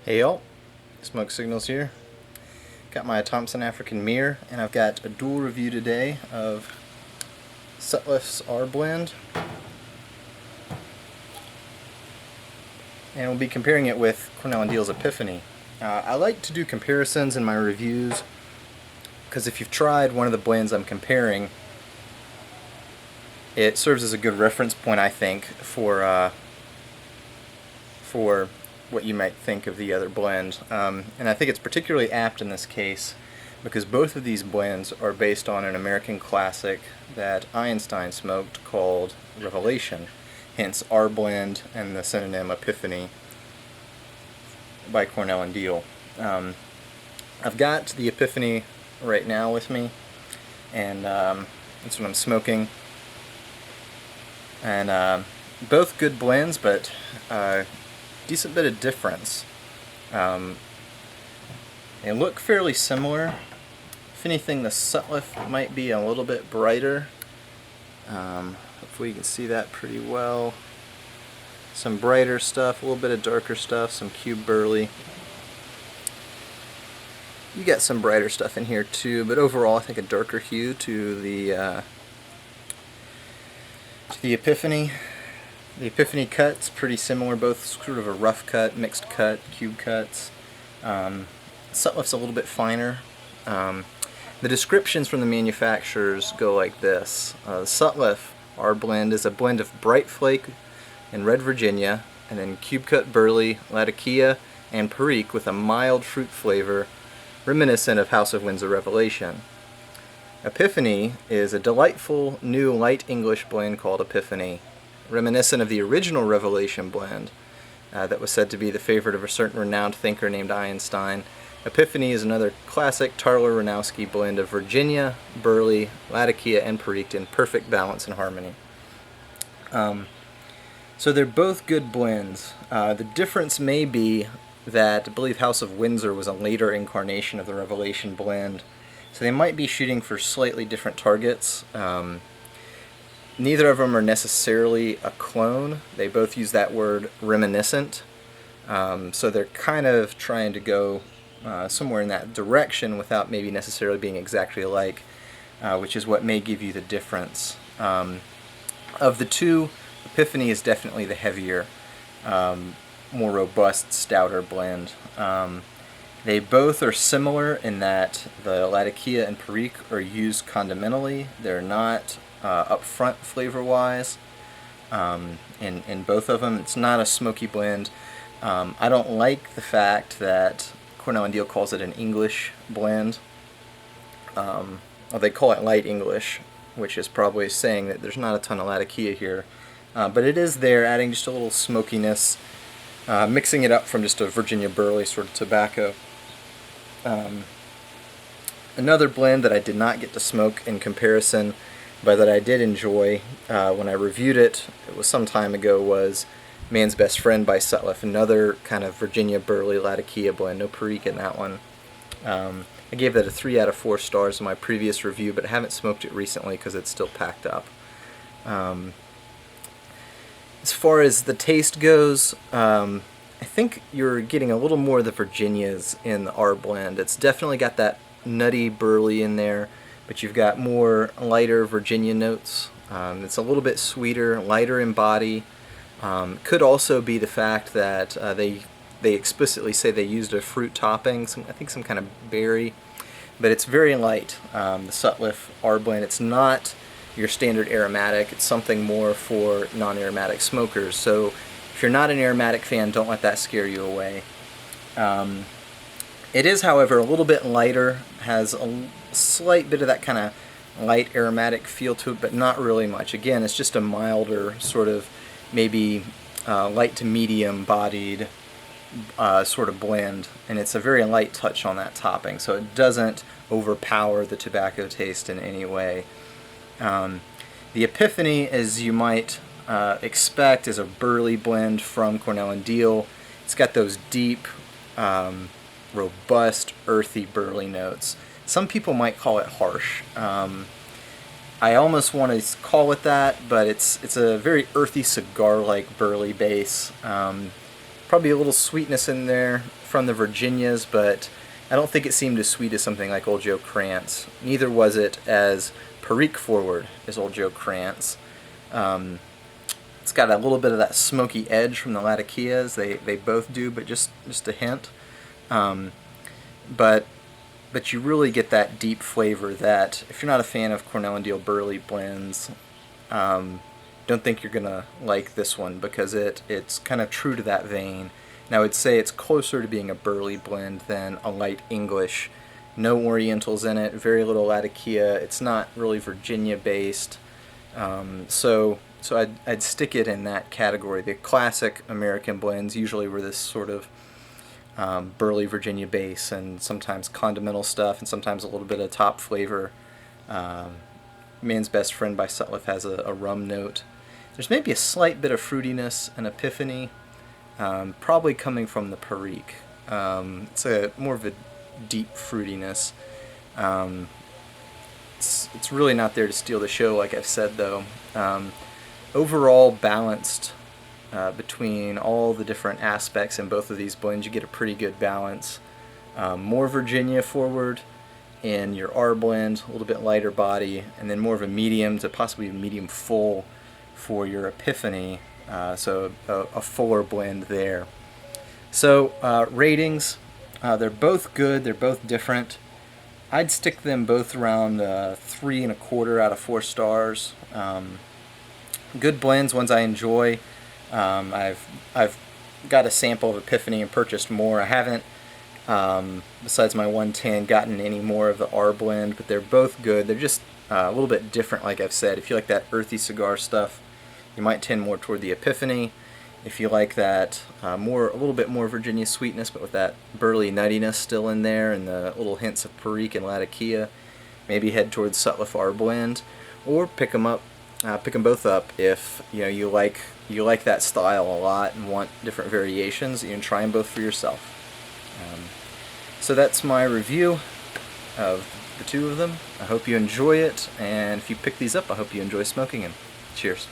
Hey y'all, Smoke Signals here. Got my Thompson African mirror, and I've got a dual review today of Sutliff's R blend, and we'll be comparing it with Cornell & Deal's Epiphany. I like to do comparisons in my reviews because if you've tried one of the blends I'm comparing, it serves as a good reference point, I think, for what you might think of the other blend. And I think it's particularly apt in this case because both of these blends are based on an American classic that Einstein smoked called Revelation, hence our blend and the synonym Epiphany by Cornell & Deal. I've got the Epiphany right now with me, and that's what I'm smoking. And both good blends, but decent bit of difference. They look fairly similar. If anything, the Sutliff might be a little bit brighter. Hopefully you can see that pretty well. Some brighter stuff, a little bit of darker stuff, some cube burley. You got some brighter stuff in here too, but overall I think a darker hue to the Epiphany. The Epiphany cut's pretty similar, both sort of a rough cut, mixed cut, cube cuts. Sutliff's a little bit finer. The descriptions from the manufacturers go like this. Sutliff, our blend, is a blend of bright flake and red Virginia, and then cube cut burley, latakia, and perique with a mild fruit flavor reminiscent of House of Windsor Revelation. Epiphany is a delightful new light English blend called Epiphany, reminiscent of the original Revelation blend that was said to be the favorite of a certain renowned thinker named Einstein. Epiphany is another classic Tarler-Ranowski blend of Virginia, burley, latakia, and perique in perfect balance and harmony. So they're both good blends. The difference may be that I believe House of Windsor was a later incarnation of the Revelation blend, so they might be shooting for slightly different targets. Neither of them are necessarily a clone. They both use that word reminiscent. So they're kind of trying to go somewhere in that direction without maybe necessarily being exactly alike, which is what may give you the difference. Of the two, Epiphany is definitely the heavier, more robust, stouter blend. They both are similar in that the latakia and perique are used condimentally. They're not up front flavor-wise in both of them. It's not a smoky blend. I don't like the fact that Cornell & Deal calls it an English blend. Well, they call it light English, which is probably saying that there's not a ton of latakia here. But it is there, adding just a little smokiness, mixing it up from just a Virginia burley sort of tobacco. Another blend that I did not get to smoke in comparison, but that I did enjoy when I reviewed it, it was some time ago, was Man's Best Friend by Sutliff, another kind of Virginia burley latakia blend, no perique in that one. I gave that a 3 out of 4 stars in my previous review, but I haven't smoked it recently because it's still packed up. As far as the taste goes, I think you're getting a little more of the Virginias in the R blend. It's definitely got that nutty burley in there, but you've got more lighter Virginia notes. It's a little bit sweeter, lighter in body. Could also be the fact that they explicitly say they used a fruit topping, I think some kind of berry, but it's very light. The Sutliff R blend, it's not your standard aromatic. It's something more for non-aromatic smokers. So if you're not an aromatic fan, don't let that scare you away. It is, however, a little bit lighter, has a slight bit of that kind of light aromatic feel to it, but not really much. Again, it's just a milder sort of maybe light to medium bodied sort of blend, and it's a very light touch on that topping, so it doesn't overpower the tobacco taste in any way. The Epiphany, as you might expect, is a burley blend from Cornell & Deal. It's got those deep, robust, earthy burley notes. Some people might call it harsh. I almost want to call it that, but it's a very earthy cigar-like burley base. Probably a little sweetness in there from the Virginias, but I don't think it seemed as sweet as something like Old Joe Krantz. Neither was it as Perique forward as Old Joe Krantz. It's got a little bit of that smoky edge from the Latakias. They both do, but just a hint. But you really get that deep flavor that, if you're not a fan of Cornell and Deal Burley blends, don't think you're gonna like this one, because it's kind of true to that vein. And I would say it's closer to being a Burley blend than a light English. No Orientals in it, very little Latakia. It's not really Virginia based, so I'd stick it in that category. The classic American blends usually were this sort of Burley Virginia base, and sometimes condimental stuff, and sometimes a little bit of top flavor. Man's Best Friend by Sutliff has a rum note. There's maybe a slight bit of fruitiness and Epiphany, probably coming from the Perique. It's a more of a deep fruitiness. It's really not there to steal the show, like I've said, though. Overall balanced between all the different aspects in both of these blends. You get a pretty good balance. More Virginia forward in your R blend, a little bit lighter body, and then more of a medium to possibly a medium full for your Epiphany, so a fuller blend there. So ratings, they're both good, they're both different. I'd stick them both around 3.25 out of 4 stars. Good blends, ones I enjoy. I've got a sample of Epiphany and purchased more. I haven't, besides my 110, gotten any more of the R blend, but they're both good. They're just a little bit different, like I've said. If you like that earthy cigar stuff, you might tend more toward the Epiphany. If you like that a little bit more Virginia sweetness, but with that burley nuttiness still in there and the little hints of Perique and Latakia, maybe head towards Sutliff R blend, or pick them both up if you like that style a lot and want different variations. You can try them both for yourself. So that's my review of the two of them. I hope you enjoy it, and if you pick these up, I hope you enjoy smoking them. Cheers.